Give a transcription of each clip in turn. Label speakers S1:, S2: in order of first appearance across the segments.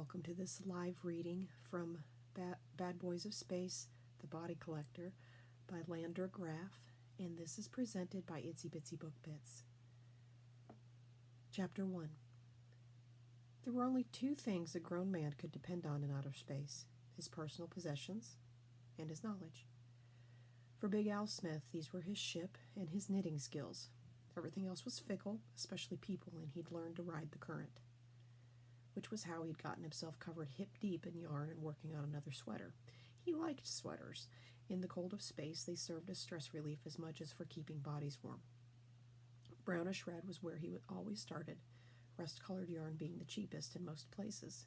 S1: welcome to this live reading from Bad Boys of Space, The Body Collector by Landra, Graf, and this is presented by Itsy Bitsy Book Bits. Chapter 1. There were only two things a grown man could depend on in outer space: his personal possessions and his knowledge. For Big Al Smith, these were his ship and his knitting skills. Everything else was fickle, especially people, and he'd learned to ride the current. Which was how he'd gotten himself covered hip-deep in yarn and working on another sweater. He liked sweaters. In the cold of space, they served as stress relief as much as for keeping bodies warm. Brownish red was where he always started, rust-colored yarn being the cheapest in most places.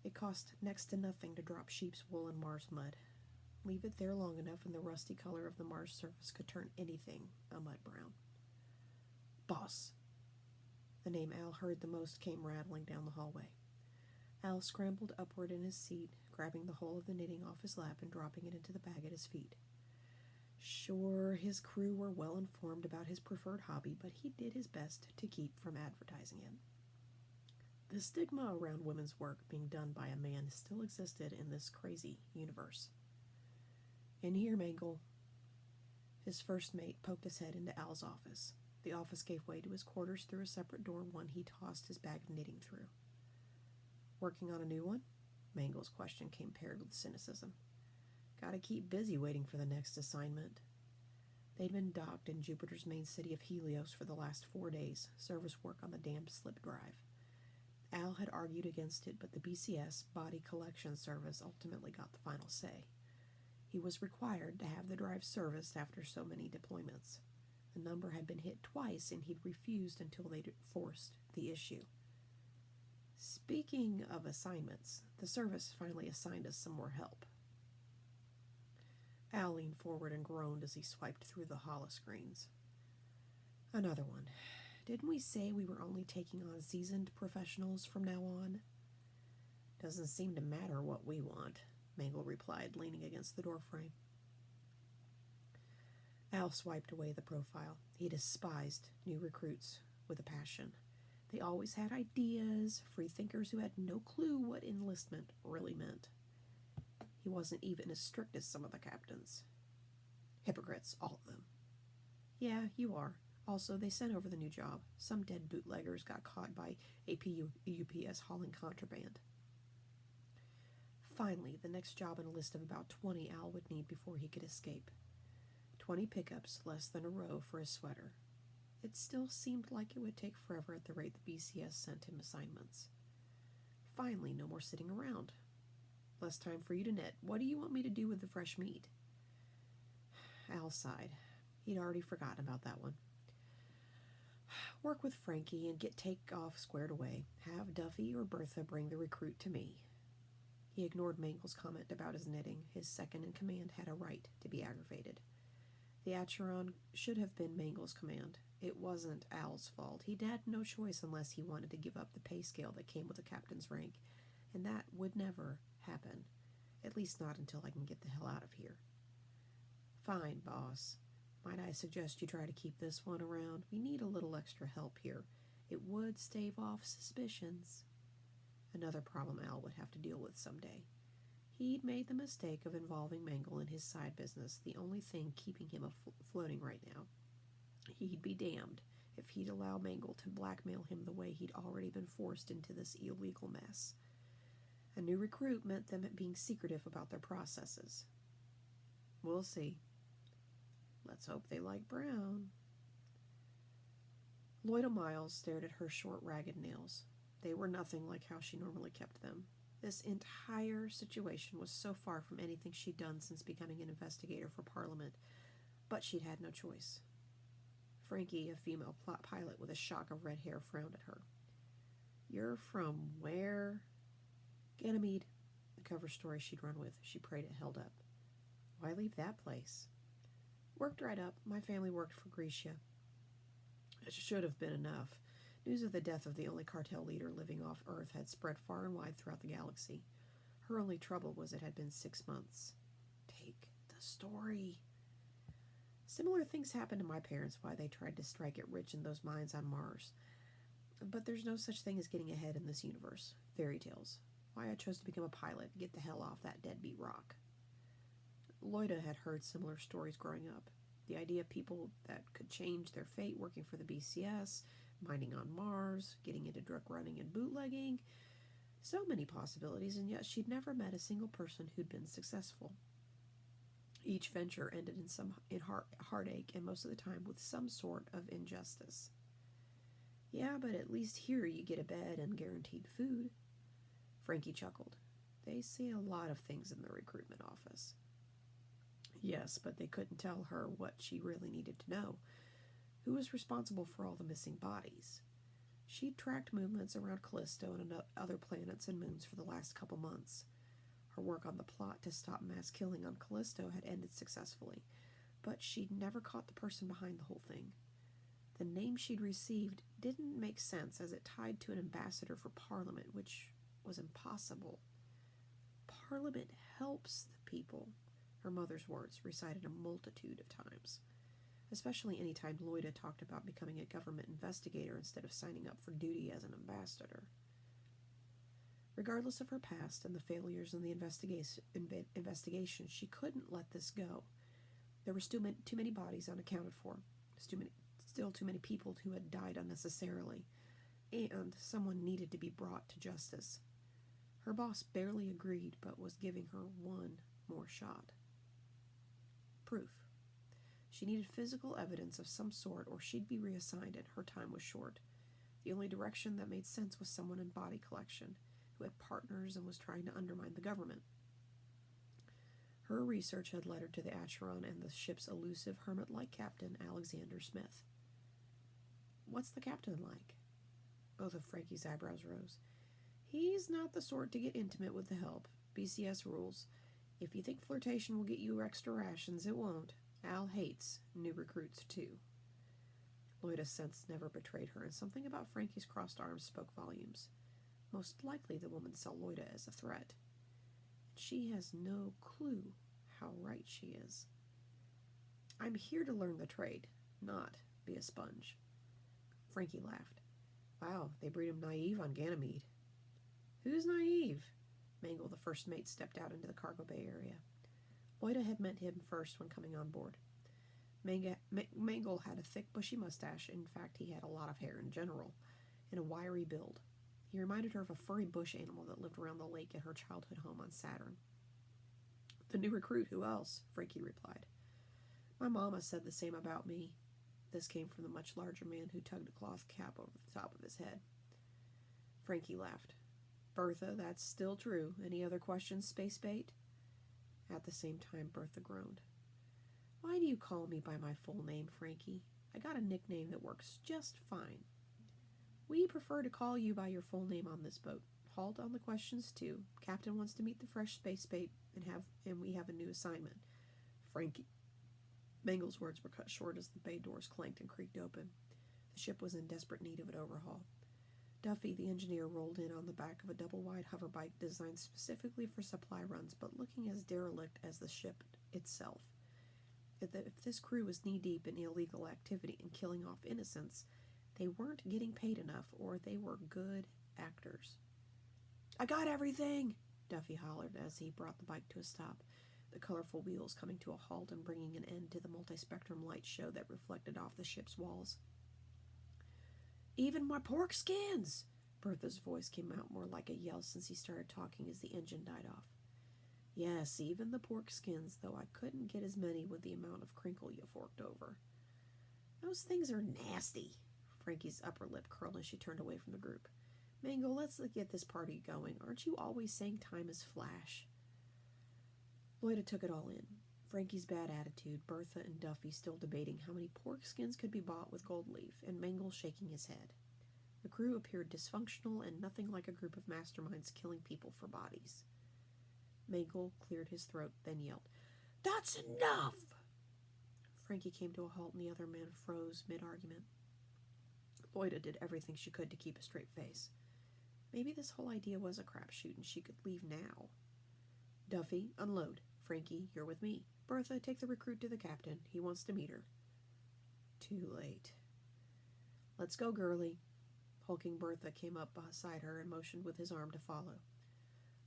S1: It cost next to nothing to drop sheep's wool in Mars mud. Leave it there long enough and the rusty color of the Mars surface could turn anything a mud brown. Boss. The name Al heard the most came rattling down the hallway. Al scrambled upward in his seat, grabbing the whole of the knitting off his lap and dropping it into the bag at his feet. Sure, his crew were well informed about his preferred hobby, but he did his best to keep from advertising it. The stigma around women's work being done by a man still existed in this crazy universe. In here, Mangle. His first mate poked his head into Al's office. The office gave way to his quarters through a separate door, one he tossed his bag of knitting through. Working on a new one? Mangle's question came paired with cynicism. Gotta keep busy waiting for the next assignment. They'd been docked in Jupiter's main city of Helios for the last 4 days, service work on the damned slip drive. Al had argued against it, but the BCS, Body Collection Service, ultimately got the final say. He was required to have the drive serviced after so many deployments. The number had been hit twice, and he'd refused until they'd forced the issue. Speaking of assignments, the service finally assigned us some more help. Al leaned forward and groaned as he swiped through the holoscreens. Another one. Didn't we say we were only taking on seasoned professionals from now on? Doesn't seem to matter what we want, Mangle replied, leaning against the doorframe. Al swiped away the profile. He despised new recruits with a passion. They always had ideas, freethinkers who had no clue what enlistment really meant. He wasn't even as strict as some of the captains. Hypocrites, all of them. Yeah, you are. Also, they sent over the new job. Some dead bootleggers got caught by UPS hauling contraband. Finally, the next job in a list of about 20 Al would need before he could escape. 20 pickups, less than a row for his sweater. It still seemed like it would take forever at the rate the BCS sent him assignments. Finally, no more sitting around. Less time for you to knit. What do you want me to do with the fresh meat? Al sighed. He'd already forgotten about that one. Work with Frankie and get takeoff squared away. Have Duffy or Bertha bring the recruit to me. He ignored Mangle's comment about his knitting. His second in command had a right to be aggravated. The Acheron should have been Mangle's command. It wasn't Al's fault. He'd had no choice unless he wanted to give up the pay scale that came with a captain's rank, and that would never happen. At least not until I can get the hell out of here. Fine, boss. Might I suggest you try to keep this one around? We need a little extra help here. It would stave off suspicions. Another problem Al would have to deal with someday. He'd made the mistake of involving Mangle in his side business, the only thing keeping him floating right now. He'd be damned if he'd allow Mangle to blackmail him the way he'd already been forced into this illegal mess. A new recruit meant them being secretive about their processes. We'll see. Let's hope they like brown. Lloyda Miles stared at her short, ragged nails. They were nothing like how she normally kept them. This entire situation was so far from anything she'd done since becoming an investigator for Parliament, but she'd had no choice. Frankie, a female pilot with a shock of red hair, frowned at her. You're from where? Ganymede, the cover story she'd run with. She prayed it held up. Why leave that place? Worked right up. My family worked for Grecia. It should have been enough. News of the death of the only cartel leader living off Earth had spread far and wide throughout the galaxy. Her only trouble was it had been 6 months. Take the story. Similar things happened to my parents while they tried to strike it rich in those mines on Mars. But there's no such thing as getting ahead in this universe. Fairy tales. why I chose to become a pilot, get the hell off that deadbeat rock. Lloyda had heard similar stories growing up. The idea of people that could change their fate working for the BCS, mining on Mars, getting into drug running and bootlegging. So many possibilities, and yet she'd never met a single person who'd been successful. Each venture ended in heartache, and most of the time with some sort of injustice. Yeah, but at least here you get a bed and guaranteed food. Frankie chuckled. They say a lot of things in the recruitment office. Yes, but they couldn't tell her what she really needed to know. Who was responsible for all the missing bodies? She'd tracked movements around Callisto and other planets and moons for the last couple months. Her work on the plot to stop mass killing on Callisto had ended successfully, but she'd never caught the person behind the whole thing. The name she'd received didn't make sense as it tied to an ambassador for Parliament, which was impossible. Parliament helps the people, her mother's words, recited a multitude of times, especially any time Lloyda talked about becoming a government investigator instead of signing up for duty as an ambassador. Regardless of her past and the failures in the investigation, she couldn't let this go. There were still too many bodies unaccounted for, still too many people who had died unnecessarily, and someone needed to be brought to justice. Her boss barely agreed, but was giving her one more shot. Proof. She needed physical evidence of some sort, or she'd be reassigned, and her time was short. The only direction that made sense was someone in body collection, who had partners and was trying to undermine the government. Her research had led her to the Acheron and the ship's elusive hermit-like captain, Alexander Smith. What's the captain like? Both of Frankie's eyebrows rose. He's not the sort to get intimate with the help. BCS rules. If you think flirtation will get you extra rations, it won't. Al hates new recruits, too. Lloyda's sense never betrayed her, and something about Frankie's crossed arms spoke volumes. Most likely the woman saw Lloyda as a threat. She has no clue how right she is. I'm here to learn the trade, not be a sponge. Frankie laughed. Wow, they breed him naive on Ganymede. Who's naive? Mangle, the first mate, stepped out into the cargo bay area. Lloyda had met him first when coming on board. Mangle had a thick, bushy mustache. In fact, he had a lot of hair in general, and a wiry build. He reminded her of a furry bush animal that lived around the lake at her childhood home on Saturn. The new recruit, who else? Frankie replied. My mama said the same about me. This came from the much larger man who tugged a cloth cap over the top of his head. Frankie laughed. Bertha, that's still true. Any other questions, Space Bait? At the same time, Bertha groaned. Why do you call me by my full name, Frankie? I got a nickname that works just fine. We prefer to call you by your full name on this boat. Halt on the questions, too. Captain wants to meet the fresh Space Bait, and we have a new assignment. Frankie. Mangle's words were cut short as the bay doors clanked and creaked open. The ship was in desperate need of an overhaul. Duffy, the engineer, rolled in on the back of a double-wide hoverbike designed specifically for supply runs, but looking as derelict as the ship itself. If this crew was knee-deep in illegal activity and killing off innocents, they weren't getting paid enough, or they were good actors. I got everything! Duffy hollered as he brought the bike to a stop, the colorful wheels coming to a halt and bringing an end to the multi-spectrum light show that reflected off the ship's walls. Even my pork skins! Bertha's voice came out more like a yell since he started talking as the engine died off. Yes, even the pork skins, though I couldn't get as many with the amount of crinkle you forked over. Those things are nasty. Frankie's upper lip curled as she turned away from the group. Mangle, let's get this party going. Aren't you always saying time is flash? Lloyda took it all in. Frankie's bad attitude, Bertha and Duffy still debating how many pork skins could be bought with gold leaf, and Mangle shaking his head. The crew appeared dysfunctional and nothing like a group of masterminds killing people for bodies. Mangle cleared his throat, then yelled, That's enough! Frankie came to a halt and the other men froze mid-argument. Lloyda did everything she could to keep a straight face. Maybe this whole idea was a crapshoot and she could leave now. Duffy, unload. Frankie, you're with me. Bertha, take the recruit to the captain. He wants to meet her. Too late. Let's go, girlie. Hulking Bertha came up beside her and motioned with his arm to follow.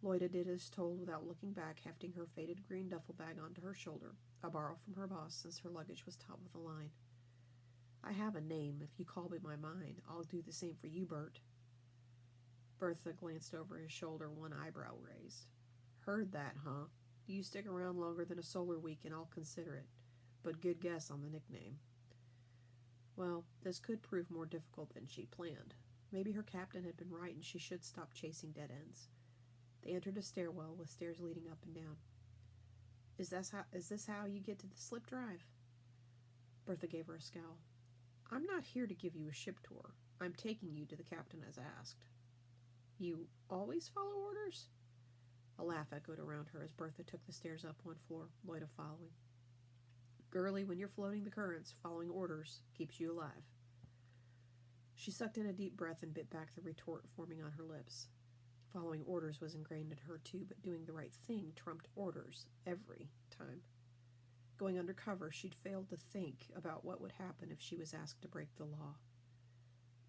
S1: Lloyda did as told without looking back, hefting her faded green duffel bag onto her shoulder, a borrow from her boss since her luggage was top of the line. I have a name. If you call me by mine, I'll do the same for you, Bert. Bertha glanced over his shoulder, one eyebrow raised. Heard that, huh? You stick around longer than a solar week and I'll consider it. But good guess on the nickname. Well, this could prove more difficult than she'd planned. Maybe her captain had been right and she should stop chasing dead ends. They entered a stairwell with stairs leading up and down. Is this how you get to the slip drive? Bertha gave her a scowl. I'm not here to give you a ship tour. I'm taking you to the captain as asked. You always follow orders? A laugh echoed around her as Bertha took the stairs up one floor, Lloyda following. Girlie, when you're floating the currents, following orders keeps you alive. She sucked in a deep breath and bit back the retort forming on her lips. Following orders was ingrained in her too, but doing the right thing trumped orders every time. Going undercover, she'd failed to think about what would happen if she was asked to break the law.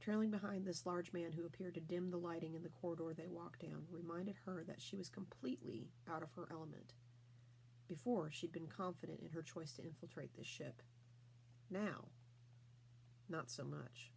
S1: Trailing behind this large man who appeared to dim the lighting in the corridor they walked down reminded her that she was completely out of her element. Before, she'd been confident in her choice to infiltrate this ship. Now, not so much.